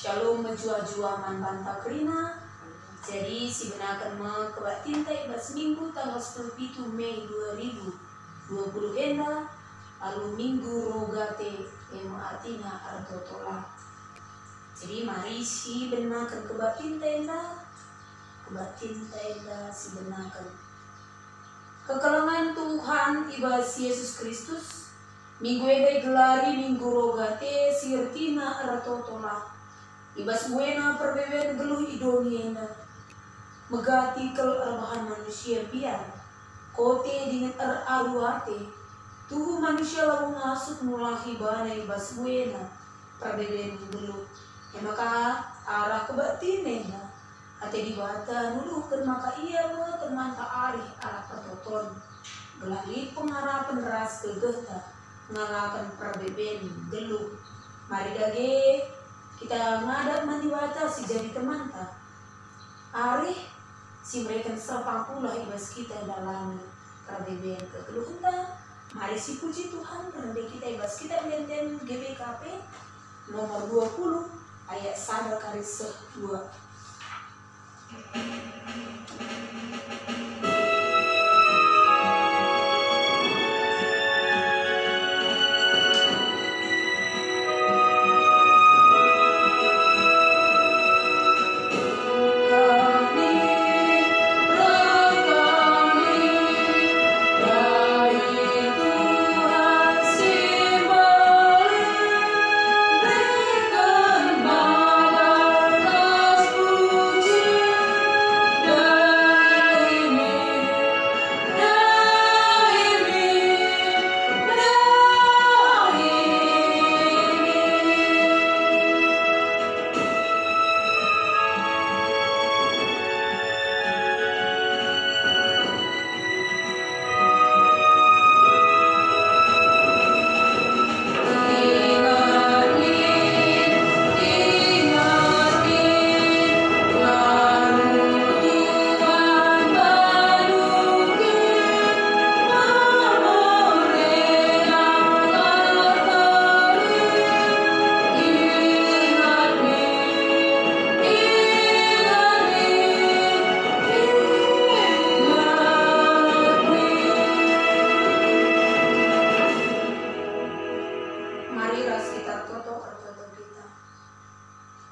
Shalom menjua-jua man banta krina. Jadi si benakan me kebat tintai bas minggu tanggal 17 Mei 2020 henda lalu minggu rogate yang artinya artotola. Jadi mari si benakan kebat tintai si benakan kekalangan Tuhan ibas Yesus Kristus. Minggu eda gelari minggu rogate sirtina artotola. Ibas buena perbeben geluh idonienda megati kel erbahan manusia biar kote dengan aruate tuh manusia lalu masuk mulahi bana ibas buena perbeben geluh maka arah kebatinenda ate dibata nuluhkan maka ia teman tak arih arah pertoton gelali pengharapan ras kegeta ngalakan perbeben geluh. Mari dage kita ngadap mandiwata si jadi teman tak arih si mereka serpang pula ibas kita dalam perbeben kekeluhan tak. Mari si puji Tuhan karena kita ibas kita melihat GBKP nomor 20 ayat 1 garis 2.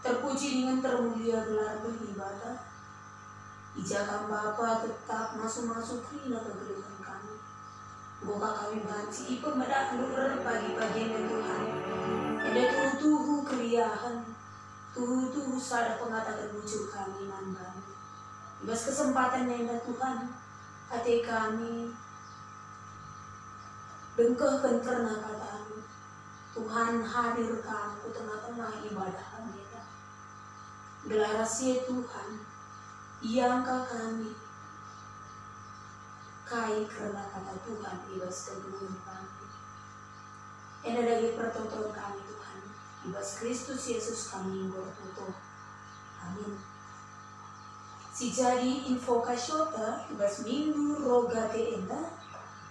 Terpuji dengan termulia gelar beribadah. Ijakan Bapa tetap masuk-masuk rina kegeluhan kami. Boka kami banci pemedak luar pagi-pagi Tuhan. Ada tuhu-tuhu keriahan, tuhu-tuhu sada pengatakan muncul kami mandami. Ibas kesempatan yang Tuhan, hati kami dengkehkan karena katamu. Tuhan hadir kamu ke tengah-tengah ibadah kami. Gelar rahasia Tuhan, iangka kami kai karena kata Tuhan ibas kegeluhan kami. Ena dari pertonton kami Tuhan, ibas Kristus Yesus kami bertutup. Amin. Si jadi info kasyota ibas minggu rogate enda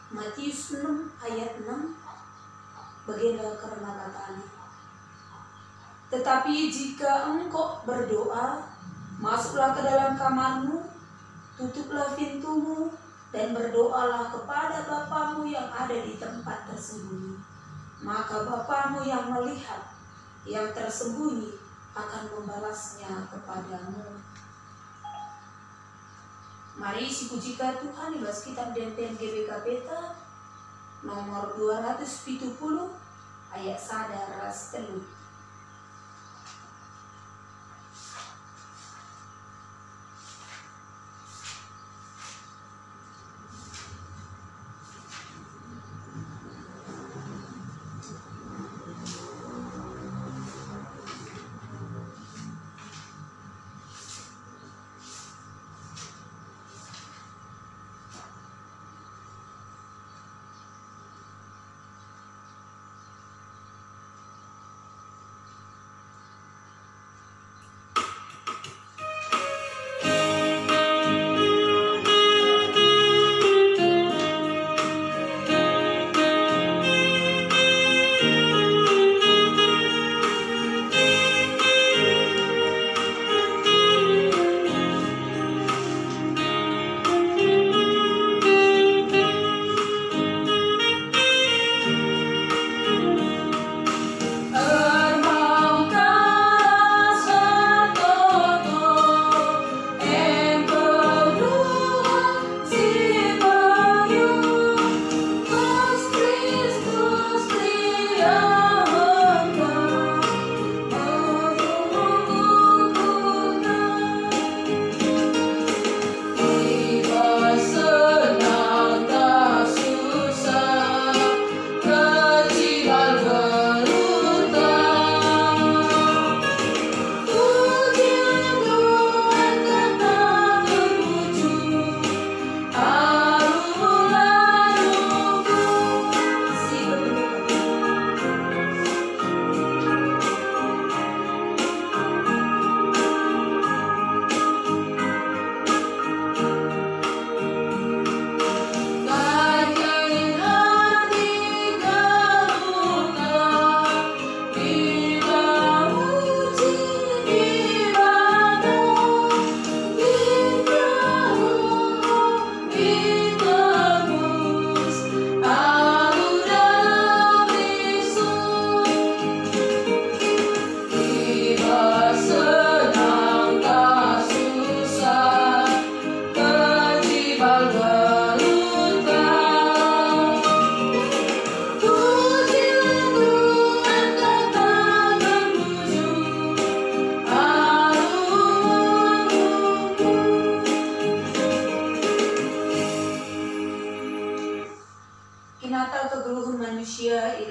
Matius 6 ayat 6 baginda karena katanya. Tetapi jika engkau berdoa, masuklah ke dalam kamarmu, tutuplah pintumu, dan berdoalah kepada Bapamu yang ada di tempat tersembunyi. Maka Bapamu yang melihat yang tersembunyi akan membalasnya kepadamu. Mari si pujikan Tuhan ibas kitab Denten GBK Beta nomor 270 ayat 1 ras 3.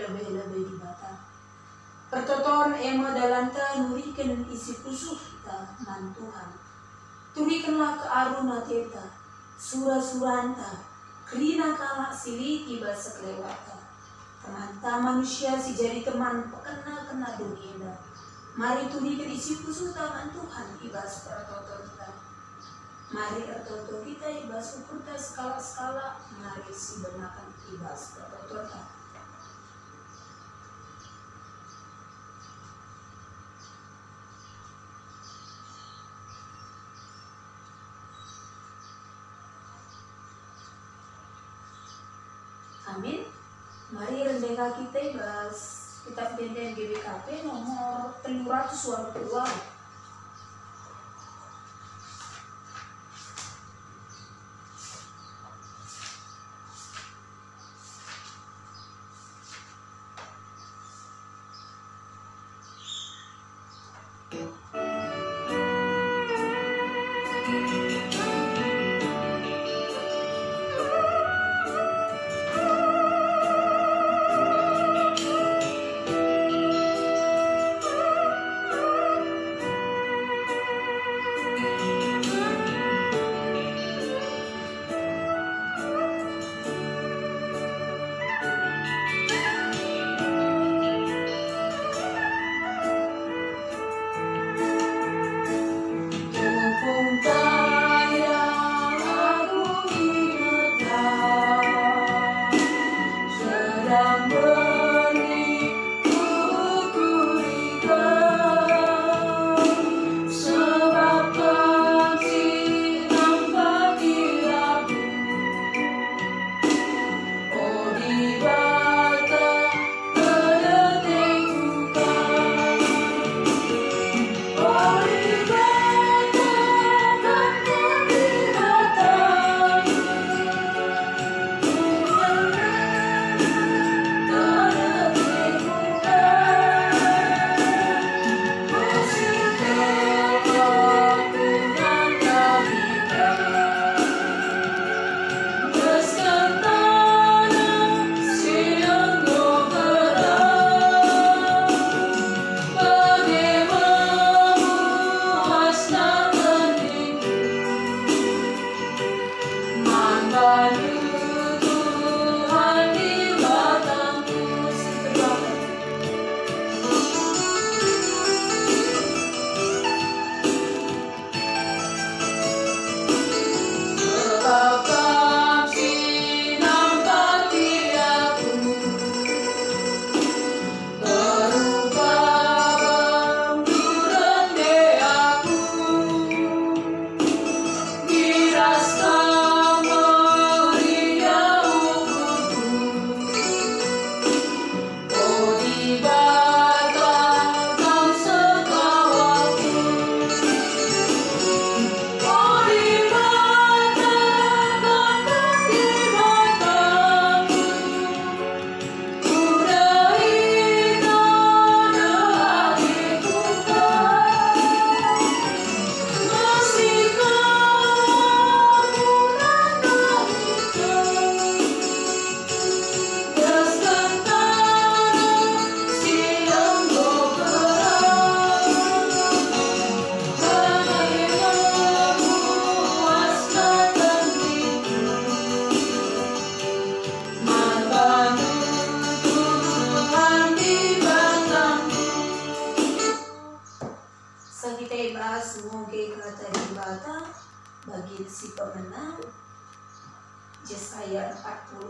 lebih-lebih di bata. Pertoton ema dalanta nurikan isi pusuh ta man Tuhan. Turikanlah ke aruna teta, sura-suranta, kerina kalak siliti basa kelewata. Teman-teman manusia si jadi teman pekena-kena dunia. Mari turikan isi pusuh taman Tuhan ibas pertoton kita. Mari pertoton kita ibas ukur ta skala-skala. Mari si benakan ibas pertoton kita. Amin. Mari rendeka kita bahas kitab Denden GBKP nomor 322. Bagi si pemenang Yesaya 44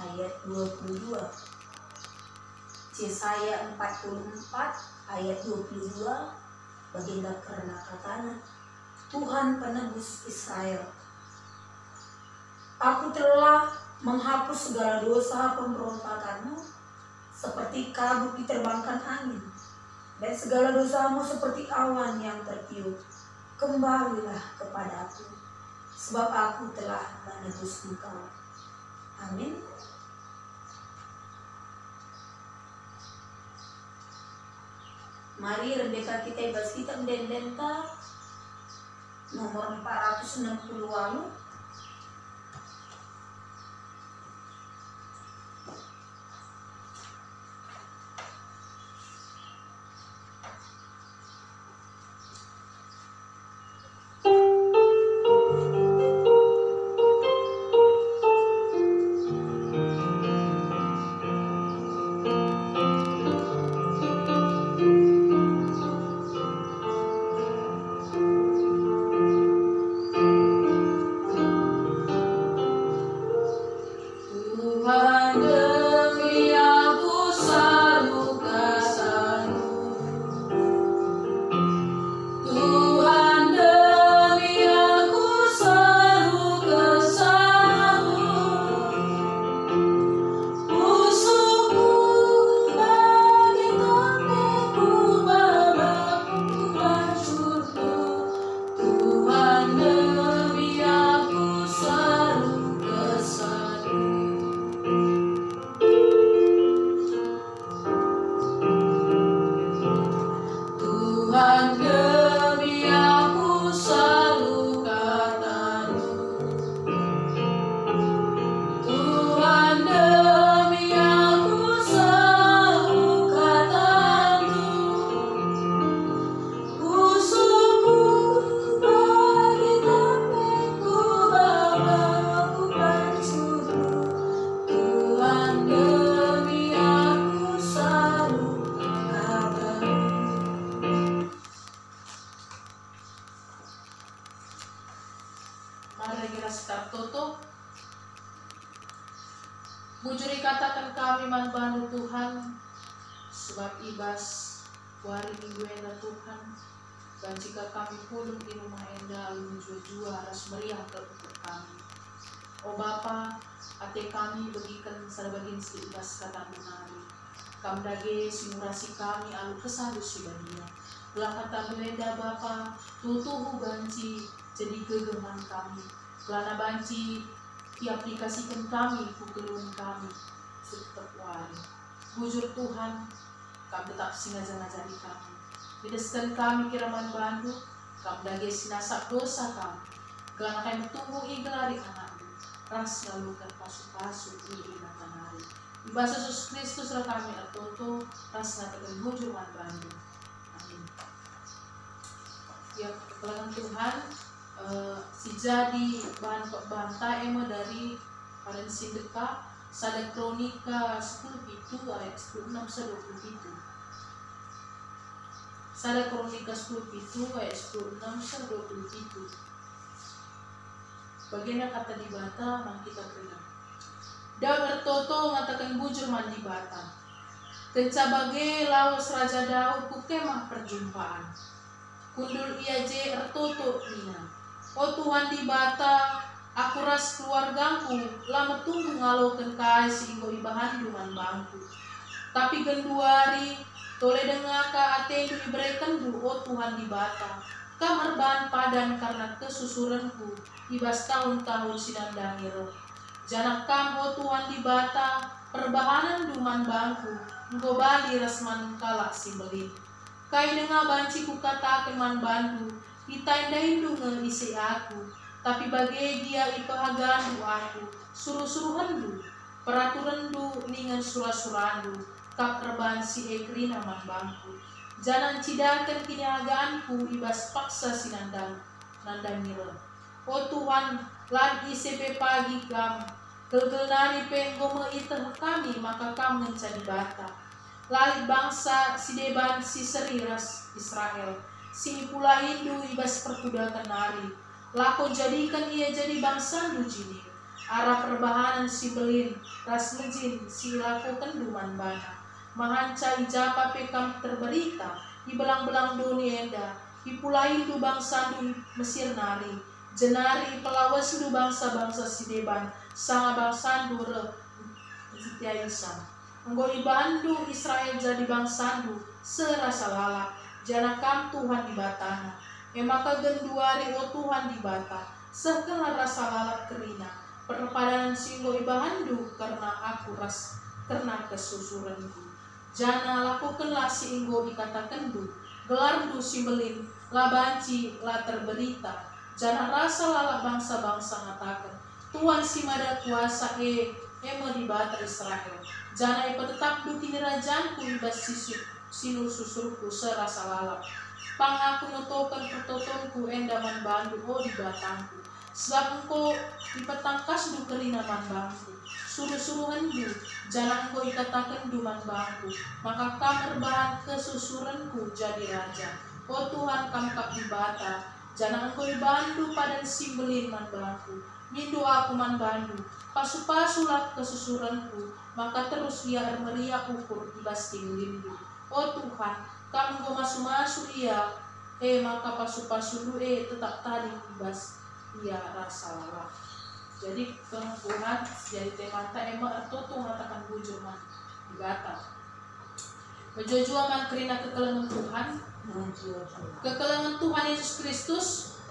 ayat 22. Yesaya 44 ayat 22 baginda karena katanya, Tuhan penebus Israel, aku telah menghapus segala dosa pemberontakanmu seperti kabut diterbangkan angin, dan segala dosamu seperti awan yang tertiup. Kembalilah kepadaku, sebab aku telah menebus engkau. Amin. Mari rendeka kita bahas kitab Denden nomor 460. Bujuri katakan kami man bantu Tuhan, sebab ibas wari minggu enda Tuhan, dan jika kami pulung di rumah enda jua-jua ras meriah ke kami. O Bapa, ate kami bagikan sarabagin si ibas kata menari. Kam dage simurasi kami alu kesandu si badia. Belah kata belenda Bapa, tutuhu banci jadi gegeman kami. Belana banci diaplikasikan kami, pukelun kami setiap wari. Bujur Tuhan, kami tetap singaja-ngajari kami. Bidaskan kami kiraman bandu, kami dage sinasak dosa kami. Gelana kami tunggu igelari anakmu, ras lalu pasu-pasu iri natanari. Ibas Yesus Kristus lah kami atoto, ras natakan bujur man bandu. Amin. Ya kebenaran Tuhan, si jadi bahan taema dari Karen Sindeka sada kronika 10 itu ayat 16 20 itu. Sada kronika 10 itu ayat 16 20 itu. Bagiannya kata di bata mang kita berikan. Daud bertoto mengatakan bujur man di bata. Kencabage lawas Raja Daud kukemah perjumpaan. Kundul ia je ertoto nina. O Tuhan di bata, aku ras keluargaku, lama tunggu ngalokan kai sehingga ibahan duman bangku. Tapi genduari, tole dengaka atendu diberikan du, o Tuhan di bata. Kamar bahan padan karena kesusuranku, ibas tahun-tahun sinandangi roh. Janak kam, o Tuhan di bata, perbahanan duman bangku, engkau bali rasman kalak simbelin. Kai dengar banci ku katakan man bandu, itaindain du isi aku, tapi bagi dia ipahagan du aku, suruh-suruhan du, peraturan du ningan surah-surahan du, kap reban si ekrina man bangku. Jangan cidakan kiniagaanku ibas paksa sinandang nira. O Tuhan, lan ICP pagi kam, gelgelnari penggoma itah kami, maka kam mencari bata. Lalit bangsa si deban si seriras Israel, si pula Hindu ibas perkudakan nari. Lako jadikan ia jadi bangsa jini. Arah perbahanan si belin, ras lejin si lakukan duman bana. Mahanca ijapa pekam terberita, ibelang-belang dunia enda, ipula Hindu bangsa Mesir nari. Jenari pelawas du bangsa-bangsa si deban, sanga bangsa dure zitiaisan. Engkau ibandu Israel jadi bangsandu serasa lalak, janakam Tuhan di batana. Emaka genduari o Tuhan di bata, sekala rasa lalak kerina, perpadanan singgo ibahandu karena aku ras karena kesusuranku. Jana lakukanlah singgo ikatakandu, gelardu simbelin, la banci, la terberita, Jangan rasa lalak bangsa-bangsa ngatakan, Tuhan si mada kuasa emo di bata Israel. Jangan tetap duki rajanku ibas sinur susurku serasa lalak. Pang aku notokan pertotonku endaman bandu di batangku. Sebab engkau ipatangkas du kerinaman bangku. Suruh-suruhan du, jangan engkau ikatakan duman bangku. Maka kamar bahan kesusuranku jadi raja. Oh Tuhan kamkap di bata, jangan engkau ibandu pada simbelin man bangku. Mindu aku man bandu, pasu-pasulat kesusuranku. Maka terus ia meriak ukur ibas tinglindu. Oh Tuhan, kamu go masu-masu ia, maka pasu-pasu lu tetap tadi ibas ia rasa lalak. Jadi pengukuhan jadi temata artoto mengatakan bujur man di bata. Berjujua man kerina kekelengan Tuhan, kekelengan Tuhan Yesus Kristus,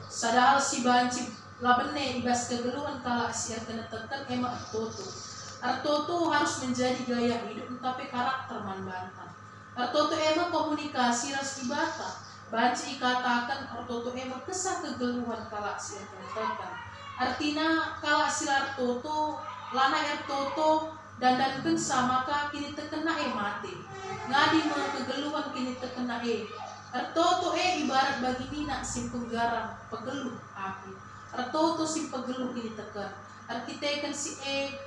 sadal si banci labene ibas kegeluhan kala asia kena tekan artoto. Artoto harus menjadi gaya hidup tapi karakter man bantang. Artoto komunikasi ras di bata. Banci katakan artoto kesah kegeluhan kala asia kena tekan. Artinya kala asia artoto lana artoto dan sama maka kini terkena mati. Ngadi mga kegeluhan kini terkena artoto ibarat bagi nina sim penggaram pegeluh api. Artoto sim pegeluh kini tekan. Arkitekan si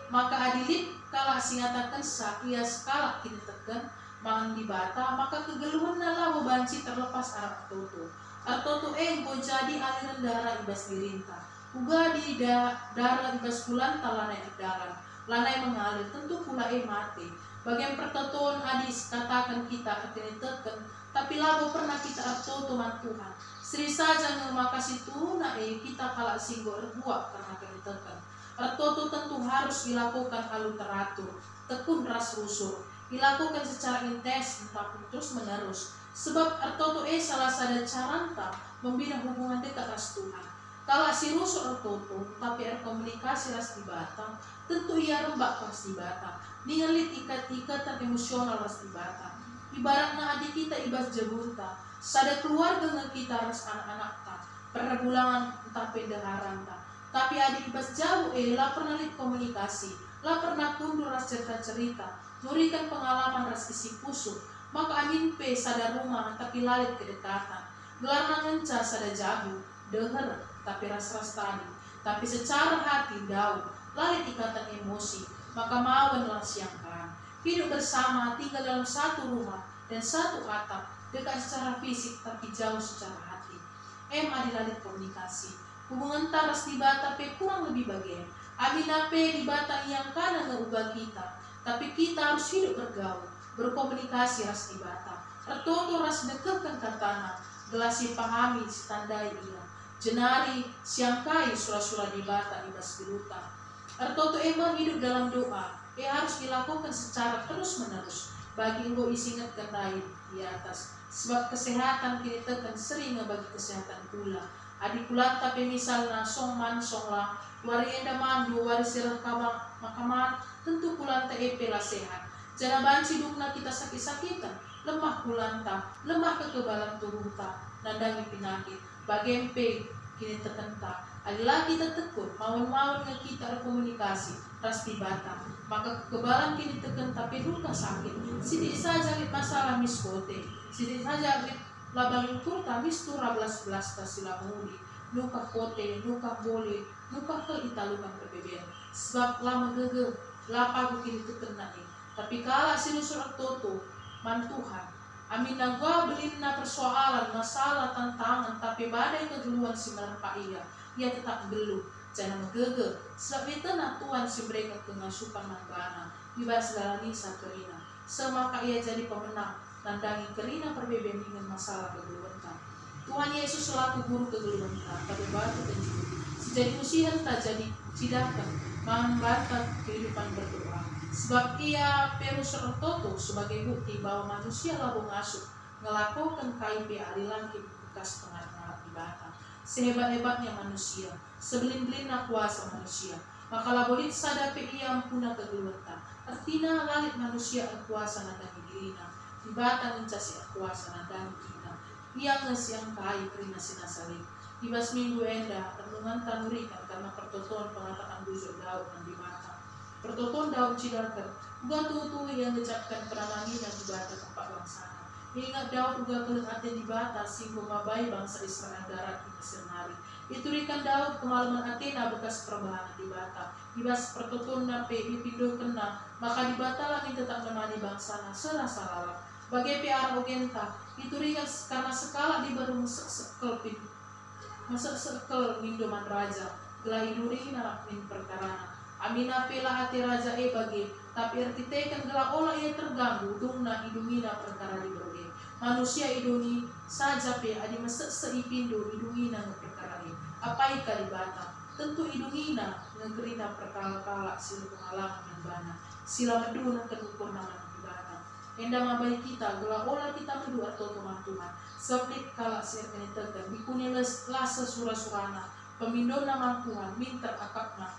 maka adilit kala singatakan sa ia skala kini tekan mangan di bata maka kegeluhan nala banci terlepas artoto. Artoto engko jadi aliran darah ibas dirintah. Uga di darah ibas bulan talanai daran. Lanai mengalir tentu pula mati. Bagian pertotoan adis katakan kita artinya teken. Tapi labo pernah kita artoto man Tuhan. Sri saja ngemakasih tuna kita kala singgo erbuak karena kami teken. Artoto tentu harus dilakukan alur teratur. Tekun ras rusur. Dilakukan secara intens tapi terus menerus. Sebab artoto salah satu caranta membina hubungan dekat ras Tuhan. Kalau si rusuk artoto, tapi komunikasi ras di batang, tentu ia rembak ras di batang. Ningalit ikat-ikatan emosional ras di batang. Ibaratnya adik kita ibas jabunta, sada keluarga dengan kita ras anak-anak ta, perbulangan tapi daharan ta. Tapi adik ibas jauh lah pernah lihat komunikasi, lah pernah kundur ras cerita-cerita, memberikan pengalaman ras isi pusuk, maka amin pe sada rumah tapi lalit kedekatan. Gelar ngenca sada jago, deher tapi ras-ras tadi, tapi secara hati daun, lalit ikatan emosi, maka mawanlah siang kan. Hidup bersama, tinggal dalam satu rumah dan satu atap, dekat secara fisik tapi jauh secara hati. Adilalit komunikasi. Hubungan taras di bata pe kurang lebih bagian. Aminape di bata yang kanan ngeubah kita, tapi kita harus hidup bergaul, berkomunikasi ras di bata. Artoto ras dekatkan katana, gelasi pahami tandai ia. Jenari siangkai surah-surah di bata ibas geluta. Artoto hidup dalam doa. Harus dilakukan secara terus menerus. Bagi engkau isingat kenai di atas. Sebab kesehatan kini tekan sering bagi kesehatan pula. Adik pula tapi misalnya song lah. Wari enda mandu wari sirah makaman. Tentu pula lah sehat. Jangan banci dukna kita sakit-sakitan. Lemah kulanta, lemah kekebalan tubuh ta, nandangi penyakit. Bagempe kini tertenta. Adalah kita tekun, mawan-mawan yang kita komunikasi, ras di batang. Maka kekebalan kini tekan tapi luka sakit. Sidik saja lit masalah miskote. Sidik saja lit labang kurta mistura belas-belas tasila muli. Luka kote, luka boleh, luka ke italukan berbeda. Sebab lama gege, lapagu kini tekan naik. Tapi kala sinusur artoto, man Tuhan. Amin nagwa belinna persoalan, masalah, tantangan, tapi badai kegeluhan si menerpa ia tetap geluh, jangan megege. Sebab itu Tuhan si mereka pengasupan manggana, ibas galani sa kerina. Semaka ia jadi pemenang, nandangi kerina perbebaan dengan masalah kegeluhan. Tuhan Yesus selaku guru kegeluhan, pada batu dan juru. Sejadi usian tak jadi sidakan, mengembangkan kehidupan berdoa. Sebab ia perus artoto sebagai bukti bahwa manusia labu ngasuh ngelakukan KIP alilankin bekas tengah di batang. Sehebat-hebatnya manusia, sebelin-belinna kuasa manusia, maka labolit sadape ia ampuna kegelutan. Artinya lalit manusia kuasa nadangi dirina, di batang mencasi kuasa nadangi kita. Ia ngesiang kai kerina sinasalib. Ibas minggu enda, renungan tanurikan karena pertotoan pengatakan bujur Daud dan dimata. Pertotoan Daud cidakan, uga tutu yang ngecapkan peranangi dan dibata tempat bangsana. Ingat Daud uga kelet aten dibata, singgo mabai bangsa Israel darat di senari. Iturikan Daud kemalaman Athena bekas perbahanan dibata. Ibas pertotoan nape ipindo kena, maka dibata lagi tetap menemani bangsana, salah. Bagai piara ogenta, iturikan karena sekala di baru sekel pintu. Masa sekel mindoman raja, gelai durina min perkarana. Amina pela hati raja bagi, tapi artitekan gela olah ia terganggu, dungna idungina perkara di beroge. Manusia idungi saja pe adi masa seipindo idungina perkara ini. Apa ika di bata? Tentu idungina negerina perkala-kala sila pengalaman yang bana. Sila meduna kenukur nama di bata. Enda mabai kita, gela olah kita medua atau Tuhan. Sebab kala sirkani tegan bikuni lasa surah-surana pemindo nama Tuhan minter akapna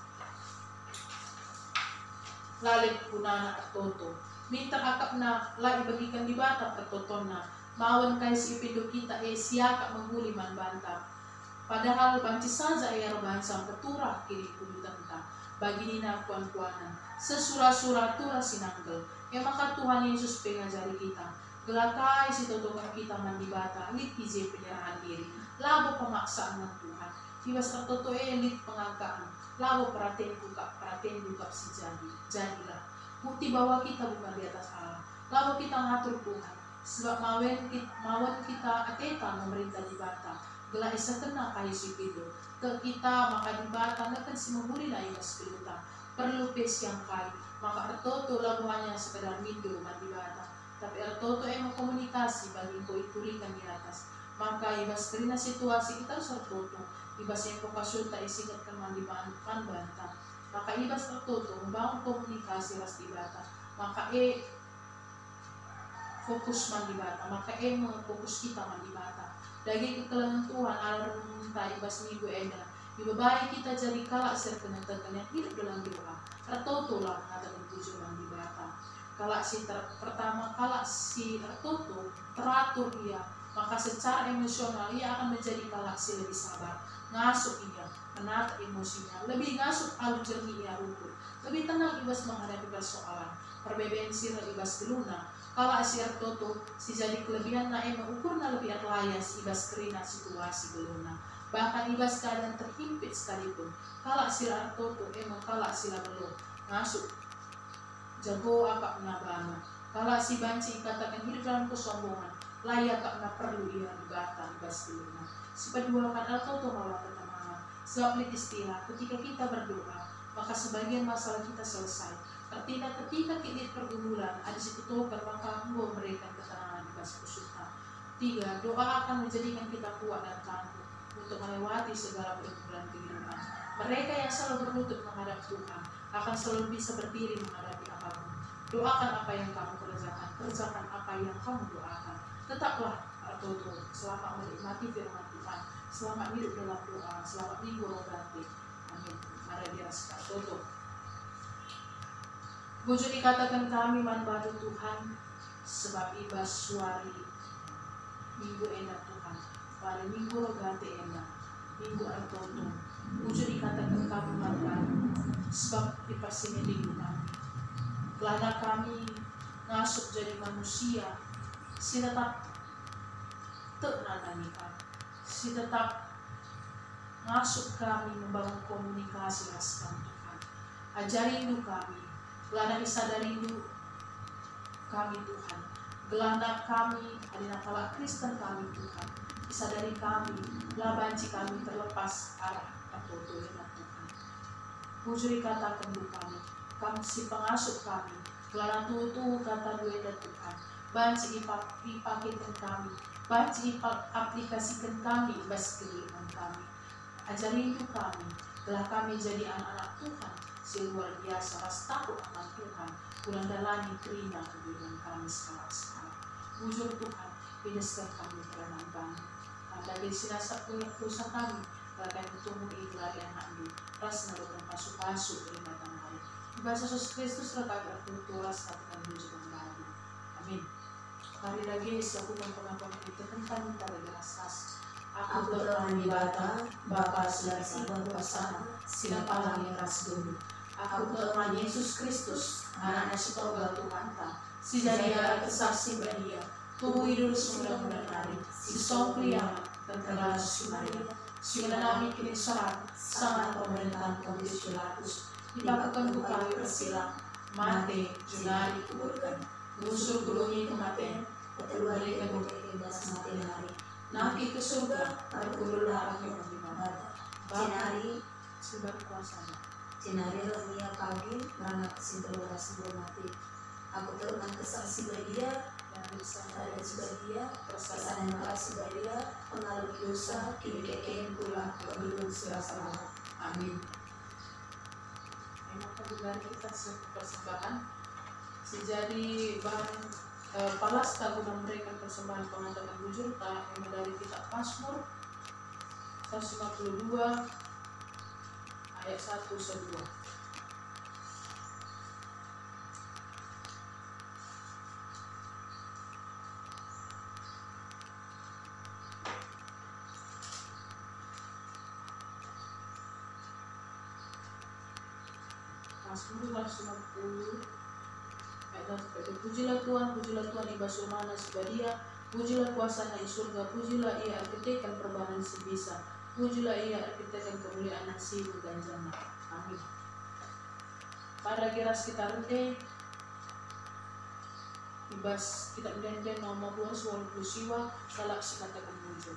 lalip punana atoto minter akapna lai bagikan dibata pertotonna mawan kay si ipindo kita siaka mengguli man banta padahal banci saja robansang keturah kini kudutanta bagi nina kuan-kuanan sesura-sura tura sinanggel maka Tuhan Yesus pengajari kita gelakai si totokan kita mandibata, lit ije penyerahan diri, labo pemaksaan ng Tuhan. Ibas tertoto elit pengangkaan, labo perhatian buka si jadilah. Bukti bahwa kita bukan di atas Allah, labo kita ngatur Tuhan. Sebab mawan kita ateta memerintah dibata, gelai setengah kayu si pido. Ke kita maka dibata nakan si membuli na ibas piluta. Perlu pes yang kayu, maka tertoto labo hanya sekedar mindo mandibata. Tapi ertoto komunikasi bagi ko iturikan di atas. Maka ibas kerina situasi kita harus ertoto. Ibas yang ko kasulta isikat kan mandibaan banta. Maka ibas ertoto membangun komunikasi ras di bata. Maka fokus mandibata. Maka fokus kita mandibata. Dagi kekelahan Tuhan alarun ta ibas minggu enda. Ibabai kita jadi kalak serkenan-tekan yang hidup dalam doa. Ertoto lah ngatakan tujuh mandibata. Kalau pertama si tertutup teratur ia, maka secara emosional ia akan menjadi si lebih sabar, ngasuh ia, menata emosinya, lebih ngasuh alur jernih ia rukun, lebih tenang ibas menghadapi persoalan, perbedaan sila ibas geluna. Kalau si tertutup si jadi kelebihan mengukurna lebih atlayas ibas kerina situasi geluna, bahkan ibas keadaan terhimpit sekalipun. Kalau si tertutup kalau sila belum ngasuh jago akak na bana. Kalau si banci katakan hidup dalam kesombongan, layak na perlu ia dibata ibas keluna. Sepaduakan atau malah ketenangan. Sebab istilah ketika kita berdoa, maka sebagian masalah kita selesai. Artinya ketika kita pergumulan, ada si kutukan maka engkau memberikan ketenangan ibas kusuta. 3. Doa akan menjadikan kita kuat dan tangguh untuk melewati segala pergumulan kehidupan. Mereka yang selalu berlutut menghadap Tuhan akan selalu bisa berdiri menghadapi apapun. Doakan apa yang kamu kerjakan apa yang kamu doakan. Tetaplah tertutup selama menikmati firman Tuhan, selamat hidup dalam doa, selamat minggu roganti. Amin. Mari diraskan tutup. Bujur dikatakan kami manbadu Tuhan, sebab ibas suari minggu enda Tuhan, pada minggu roganti enda, minggu artoto. Bujur dikatakan kami manbadu, sebab dipasini minggu kami. Kelana kami ngasuk jadi manusia, si tetap tenananikan, si tetap ngasuk kami membangun komunikasi raskan Tuhan. Ajari rindu kami, kelana disadari rindu kami Tuhan. Gelana kami adina kala Kristen kami Tuhan. Disadari kami, labanci kami terlepas arah atau Tuhan. Bujur katakan kami. Kamu si pengasuh kami, kelana tutu kata dueda Tuhan, banci ipakitkan kami, banci aplikasikan kami, bas kehidupan kami, ajari rindu kami, telah kami jadi anak-anak Tuhan, si luar biasa, ras takut akan Tuhan, bulan dalani terima kehidupan kami sekarang. Bujur Tuhan, bidaskan kami kerana kami, dari sinasa punya dosa kami, bahkan bertemu ikhlas yang handu, ras narukan pasu-pasu dari batang hari. Bahasa Yesus Kristus rakyat berkulturas katakan bujur kembali. Amin. Hari lagi siapkan pengakuan kita tentang kita regenerasi. Aku terang di bata, Bapa Selasi berkuasa, sila palang yang ras dulu. Aku terang Yesus Kristus, anak sorga Tuhan ta, si jadi kesaksi badia, tunggu hidup mudah-mudahan hari, si songkliang, dan terlalu si Maria, si nami kini serat, sangat pemerintahan Pontius Pilatus, dipakukan ku kayu persilang, mati, junari kuburkan, musuh gulungi kematian, keteluari kebebas mati hari. Nabi ke surga, terkulur darahnya di mana? Cinari, Sebar kuasa. cinari lemia pagi, beranak kesimpulan sebelum mati. Aku terang kesaksi badia, Yang bisa ada sebadia, perasaan perasaan makasih badia, pengaruh dosa, kini kekeen pula, kebelum serasa. Amin. memang kebenaran kita sebagai persembahan sejadi bahan palas tak guna memberikan persembahan pengantaran bujur tak yang dari kitab Mazmur 152 ayat 1-2. Mazmur 150 pujilah Tuhan ibasul mana sebadia, pujilah kuasanya di surga, pujilah ia arkitekkan perbahanan si bisa, pujilah ia arkitekkan kemuliaan si ganjana. Amin. Pada kiras kita rente ibas kita menden nomor 2 suara siwa salak sikatakan muncul.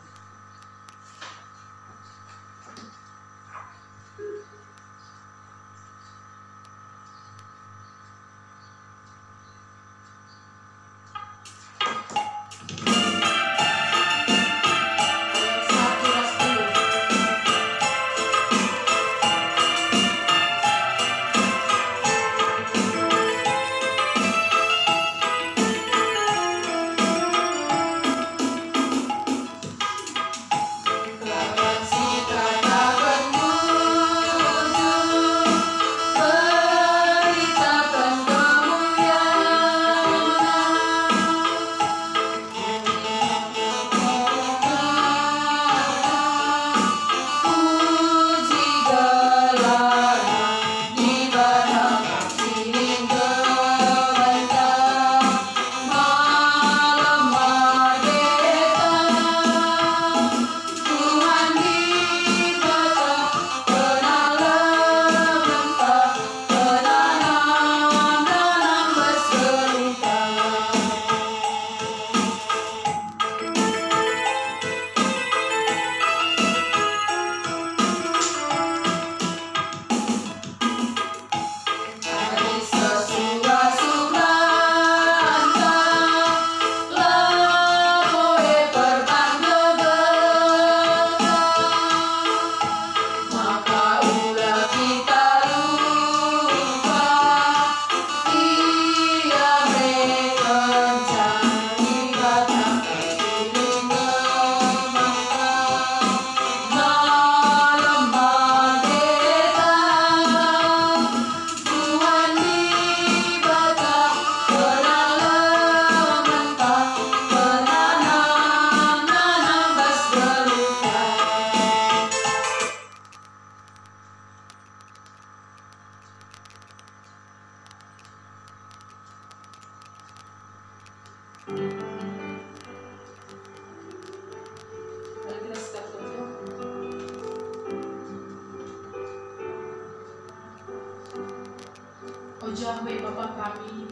Jahwe Bapa kami,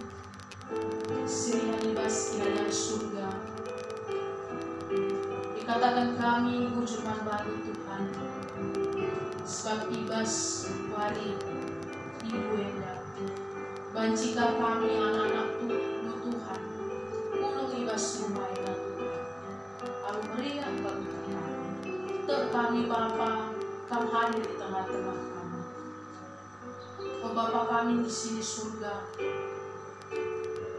sirihan libas kiranya surga. Dikatakan kami bujuman baru Tuhan, sebab ibas wari ibu enda. Bancika kami anak-anak Tuhan, ulung ibas rumah enda Tuhan. Aku meriah bagi kami, tak kami Bapa, kami hadir di tengah-tengah kami. Oh Bapa kami di sini surga,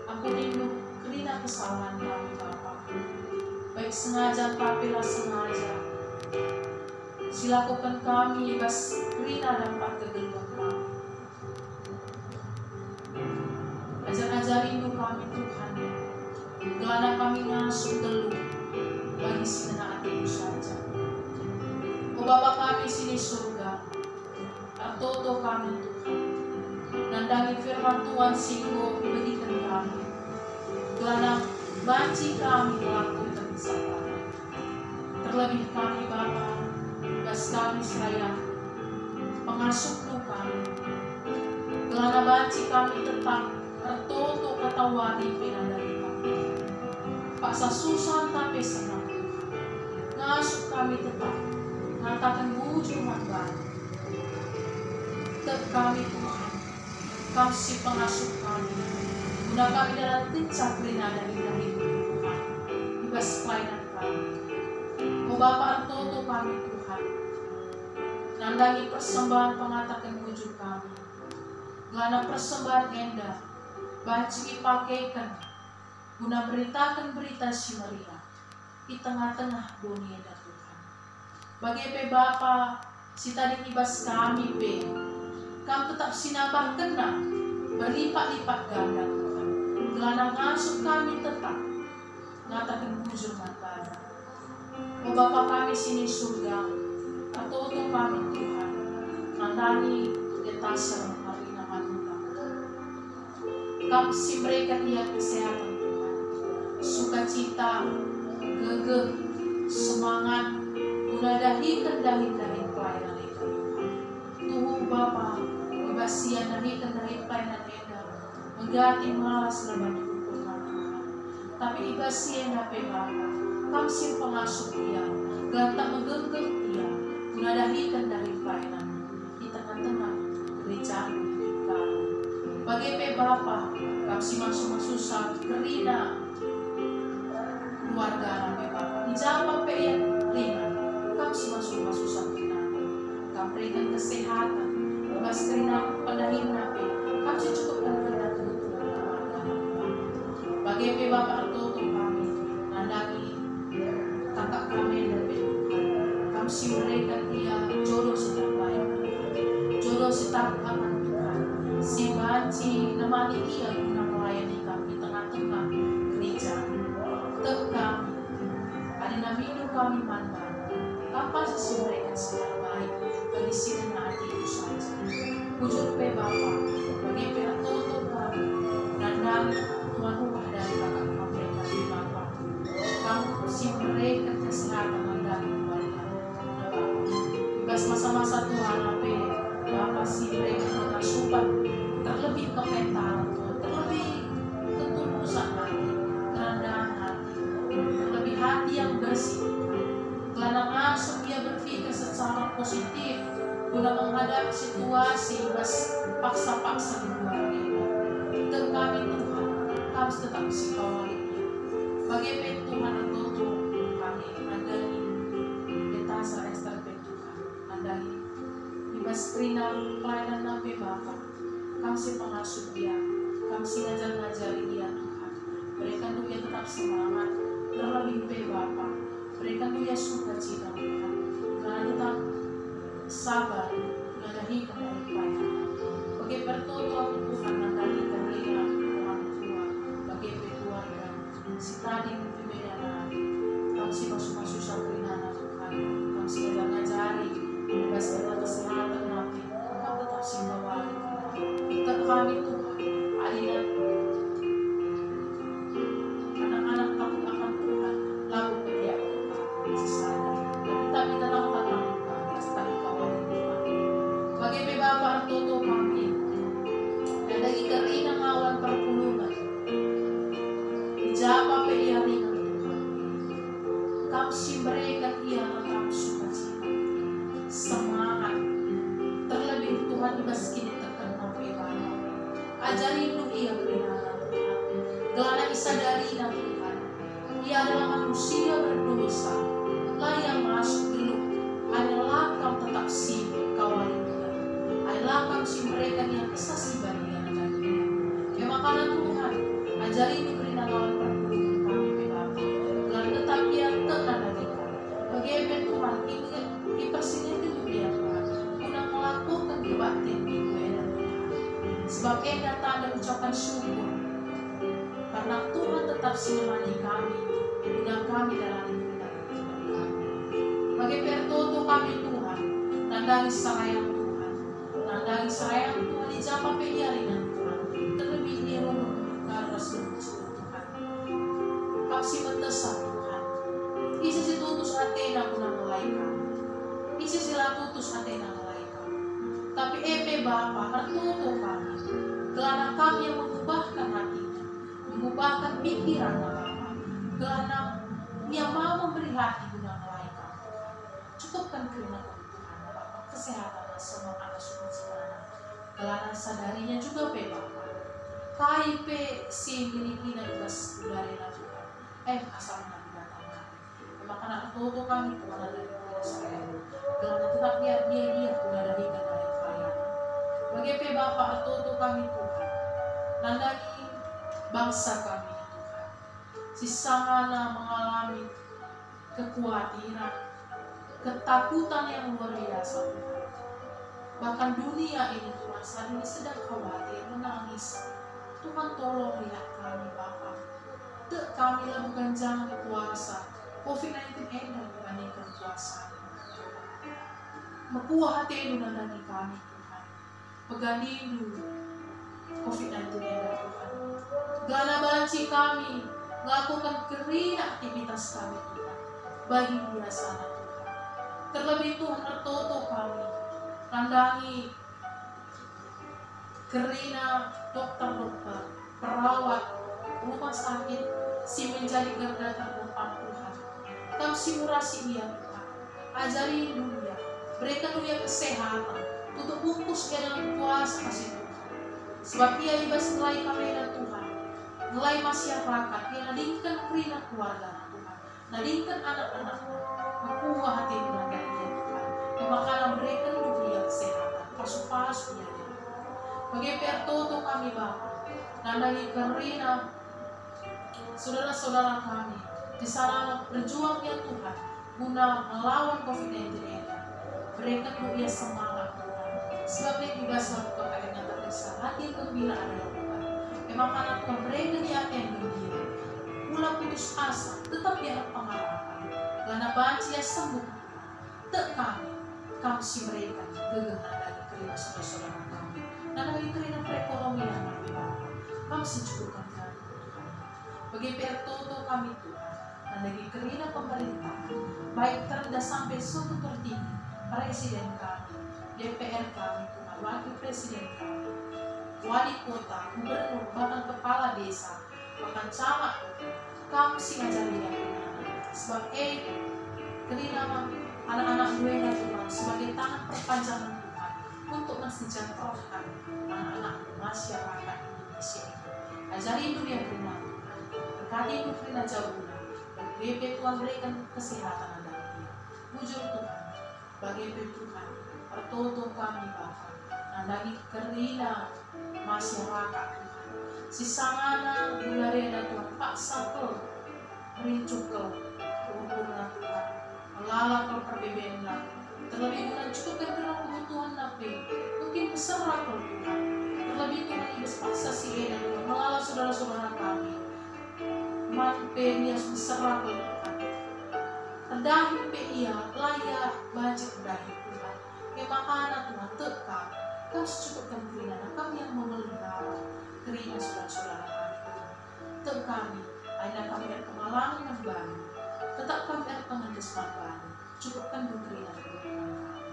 ampuni kerina kesalahan kami Bapa, baik sengaja apabila sengaja. Silakukan kami ibas kerina dapat kegeluhan kami. Ajar-ajarimu kami Tuhan, gelana kami ngasuh geluh bagi segenap hatimu saja. Bapa kami sini surga, Artoto kami Tuhan, nandangi firman Tuhan singgo berikan kami, Tuhan banci kami melakukan kesabaran. Terlebih kami Bapa, tugas kami seraya pengasuh kami, Tuhan banci kami tetap Artoto katawani pinandari kami, paksa susah tapi senang, ngasuh kami tetap ngatakan bujur mantan. Tetap kami Tuhan, kami si pengasuh kami, guna kami dalam tincak rina dari Tuhan, bebas kelainan kami. O Bapa Artoto kami Tuhan, nandangi persembahan pengatakan bujur kami, gana persembahan endah, banci dipakaikan, guna beritakan berita si Maria, di tengah-tengah dunia dan Tuhan. Bagi pe Bapa, si tadi ibas kami pe, kami tetap sinabah kena, berlipat-lipat ganda Tuhan. Gelana ngasuh kami tetap, ngatakan bujur mantan. O Bapa kami sini surga, Artoto kami Tuhan, nandangi detasar marina manuka. Kami si mereka dia kesehatan Tuhan, sukacita, gegeh, semangat, unadahikan dahin-dahin pelayanan itu. Tuhu Bapa, ibasian dahin-dahin pelayanan itu, menggati malas lebat hukuman Tuhan. Tapi ibasian dape Bapa, kamsin pengasuh dia, ganta menggenggam dia, unadahikan dahin pelayanan di tengah-tengah kerajaan hidup kami. Bagi pe Bapa, kamsi masuk-masuk kerina keluarga nabe Bapa, dijawab pe yang ringan, kamsi masuk-masuk kerina, kami berikan kesehatan, bebas kerina padahin nabe, kamsi cukupkan kerina kebutuhan keluarga nabe Bapa. Bagi pe Bapa Artoto kami, nandangi kakak kami nabe Tuhan, kamsi berikan dia jodoh sedang baik, jodoh sedang aman Tuhan, si banci namani ia guna melayani kami tengah-tengah gereja. Tetap kami, adina minum kami mantan, kapan sisi mereka sedang baik, bagi sini hati itu saja. Bujur pe Bapa, bagi pe Artoto kami, nandang Tuhan rumah dari kakak kami kami Bapa. Kamu si mereka kesehatan mandang keluarga Bapa. Bebas masa-masa Tuhan ape, Bapa si mereka mengasupan, terlebih kepentaran Tuhan, terlebih ketulusan hati, kerendahan hati, terlebih hati yang bersih. Karena langsung dia berpikir secara positif, guna menghadapi situasi bas paksa-paksa di luar ini. Tetap kami Tuhan, kami tetap sikawal dia. Bagi pe Tuhan Artoto kami andani detasa Esther pe Tuhan, andani ibas krina pelayanan nabe Bapa. Kami si pengasuh dia, kami si ngajar-ngajari dia Tuhan. Berikan dia tetap semangat, terlebih pe Bapa. Berikan dia sukacita Tuhan, karena tetap sabar, mendahikan dari pelayanan. Bagi Artoto Tuhan, nandahikan dia Tuhan tua, bagi pe keluarga, si tadi pembedaan, kami si masuk-masuk sakrinana Tuhan, kami si ngajar-ngajari, bebas dari kesehatan nabi, kami tetap simbawali. Tetap kami Tuhan, adina anak-anak takut akan Tuhan, lalu dia sisanya. Tapi tetap tenang, tetap kawal Tuhan. Bagi pe Bapa Artoto kami, dan dari kerinang awan perpulungan, dijawab pe ia ringan Tuhan. Kami si mereka ia tetap sukacita, semangat, terlebih Tuhan ibas kini terkenal pe Bapa. Ajari lu ia kebenaran Tuhan, gelana isadari Tuhan, ia adalah manusia berdosa, layak masuk dulu, adalah kau tetap si kawal Tuhan, adalah kau si mereka yang bisa si bagian dari ya makanya Tuhan, ajari lu kebenaran perpuluhan kami pe Bapa, gelana tetap ia tenang lagi bagi Tuhan, ipersingin dulu dia Tuhan, guna melakukan kebaktian di Tuhan. Sebab datang dan ucapan syukur, karena Tuhan tetap menemani kami, guna kami dalam hidup kami. Bagi Artoto kami Tuhan, nandangi sarayang Tuhan, nandangi sarayang Tuhan di japa penyarinan Tuhan, terlebih di rumah karena sudah Tuhan. Kapsi mendesak Tuhan, isi si tutus Athena kuna malaikat, isi sila tutus Athena malaikat. Tapi epe Bapa artuto kami, kelana kami yang mengubahkan hatinya, mengubahkan pikiran Bapa, kelana yang mau memberi hati guna malaikat. Cukupkan kirina kebutuhan Bapa, kesehatan semua anak suku sekarang. Kelana sadarinya juga pe Bapa, kai pe si milikina tugas dari Tuhan. Asal nabi datang kami. Maka anak toto kami Tuhan dari saya. Kelana tetap dia guna dari dari kaya. Bagi pe Bapa toto kami Tuhan, nandangi bangsa kami Tuhan. Sisangana mengalami kekhawatiran, ketakutan yang luar biasa Tuhan. Bahkan dunia ini Tuhan saat ini sedang khawatir, menangis. Tuhan tolong lihat kami Bapa. Kami lakukan jangan puasa. COVID-19 enak dibandingkan puasa. Makuha hati nandangi kami Tuhan. Peganin dulu COVID-19 enak Tuhan. Gana banci kami melakukan kerina aktivitas kami Tuhan. Bagi biasa Tuhan. Terlebih Tuhan tertoto kami. Nandangi kerina dokter-dokter, perawat, rumah sakit, si menjadi garda terdepan Tuhan. Kami simulasi dia Tuhan. Ajari dunia, berikan dunia kesehatan, untuk bungkus dia dengan kuasa kasih Tuhan. Sebab dia ibas nilai kami dan Tuhan, nilai masyarakat, dia nadingkan kerina keluarga Tuhan, nadingkan anak-anaknya, membuah hati dengan dia Tuhan. Makanan berikan dunia kesehatan, pasu-pasu dia Tuhan. Bagi pertoto kami Bapa, nandangi kerina saudara-saudara kami di sana berjuang ya Tuhan guna melawan COVID-19 ini. Berikan dunia semangat Tuhan. Sebab yang dibahas lakukan ayatnya terpisah hati yang gembira adalah Tuhan. Memang anak memberikan di hati yang gembira. Mula putus asa, tetap dia pengharapan. Karena banci ya sembuh. Tak kami si mereka gegah dari kerina saudara-saudara kami. Dan dari kerina perekonomian kami Bapa. Kami secukupkan kami Tuhan. Bagi pertoto kami Tuhan. Dan dari kerina pemerintah. Baik terendah sampai suku tertinggi. Presiden kami, DPR kami Tuhan, Wakil Presiden kami, Wali Kota, Gubernur, bahkan Kepala Desa, bahkan camat kami si ngajari ya Tuhan. Sebab kerina anak-anak gue ya Tuhan sebagai tangan perpanjangan Tuhan untuk mensejahterakan anak-anak masyarakat Indonesia ini. Ajari dunia kerina Tuhan, berkati hidup kerina jauh dan BP Tuhan berikan kesehatan anda dia. Bujur Tuhan, bagi Tuhan, pertolong kami Bapa, nandangi kerina masyarakat Tuhan. Sisangana bularena Tuhan, Pak Sakel, merincukel keumpuran Tuhan, melalak perbedaan, terlebih bulan cukupkan kerana kebutuhan nabi, mungkin berserah Tuhan, terlebih Tuhan ini berpaksa si Eda Tuhan, melalak saudara-saudara kami, mampir yang berserah Tuhan. Dahi pe ia layak banjir dahi Tuhan. Makanan Tuhan tekam. Kau secukupkan kerina kami yang memelihara kerina saudara-saudara kami Tuhan. Tek kami, aina kami ada kemalangan yang baru. Tetap kami ada pengendesman baru. Cukupkan kerina kebutuhan kami.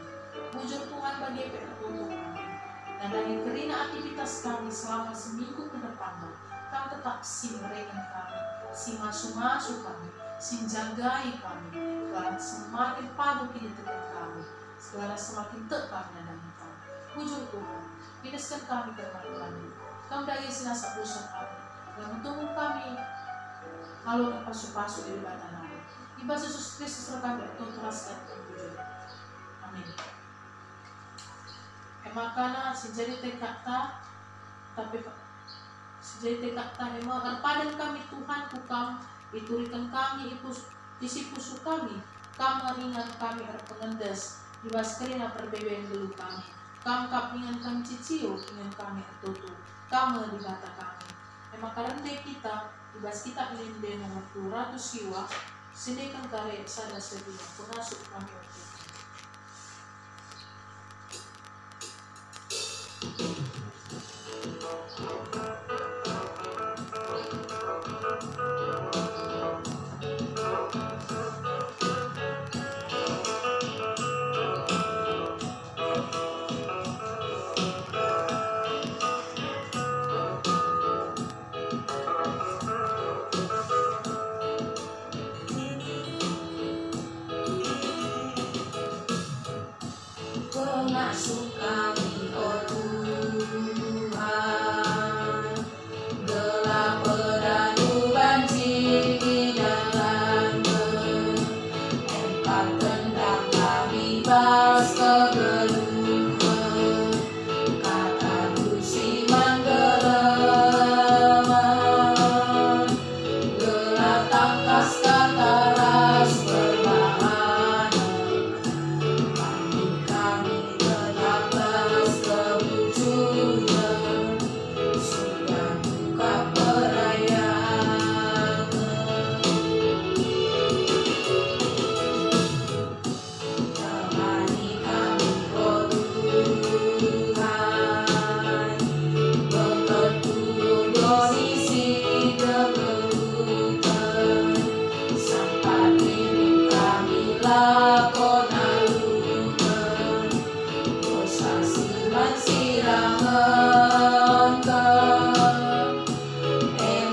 Bujur Tuhan bagi pertolongan kami. Dan dari kerina aktivitas kami selama seminggu ke depan, kami tetap si mereka kami, si masuk-masuk kami, si jagai kami. Sekarang semakin padu kini tekan kami. Sekarang semakin tek kami dan kami. Bujur Tuhan, bidaskan kami kemana kami dari sinasa pusat kami. Dan menunggu kami kalau pasu-pasu di badan kami. Iba Yesus Kristus rekam bertuturaskan bujur. Amin. Makana sejadi tekata tapi sejadi tekata memang arpadan kami Tuhan kukam iturikan kami isi pusu kami ingat kami pengendas dibas kerina perbedaan dulu kami kapingan kami ciciu ingat kami tutu kamu di mata kami emang karena kita dibas kita ingin dengan 200 jiwa sediakan karya sada sedia penasuk kami untuk pengasuh kami, oh Tuhan. Gelap pedanu banjir di dalam Engkau tendang kami bas kegeluhan. Kata musiman gelaman, gelap tangkas kata ras berbahana. Kami tetap bas kewujudan, sudah buka perayaan. Temani kami, oh Tuhan, berteduh posisi kegelutan, sampai diri kami lakonalukan, dosa siman siram engkau,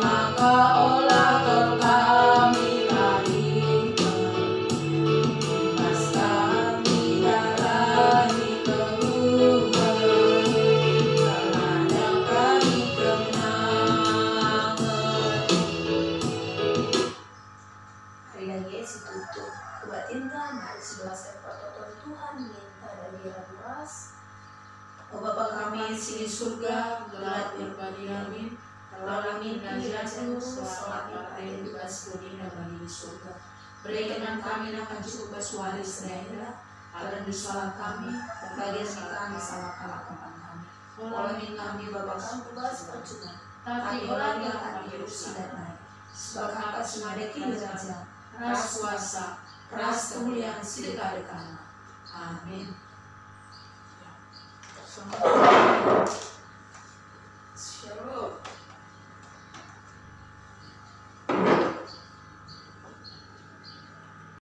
maka olah kami kalikan, mas kami darani keluhan, kelana kami kemenangan. Hari lagi si tutup kebatinkan hari 11 pertoton Tuhan minta dari Raburas. Oh Bapa kami sini surga, gelat berbadi amin. Kalau amin dan jatuh, selamat partai bebas kuning bagi di surga. Berikan kami akan cukup bersuari sedaya, akan disalah kami, dan bagian kami salah kalah kami. Kalau amin kami Bapa kami bebas percuma, tapi orang yang kami hidup sidat naik. Sebab hak semada kini raja, ras kuasa, ras kemuliaan sidikadekana. Amin.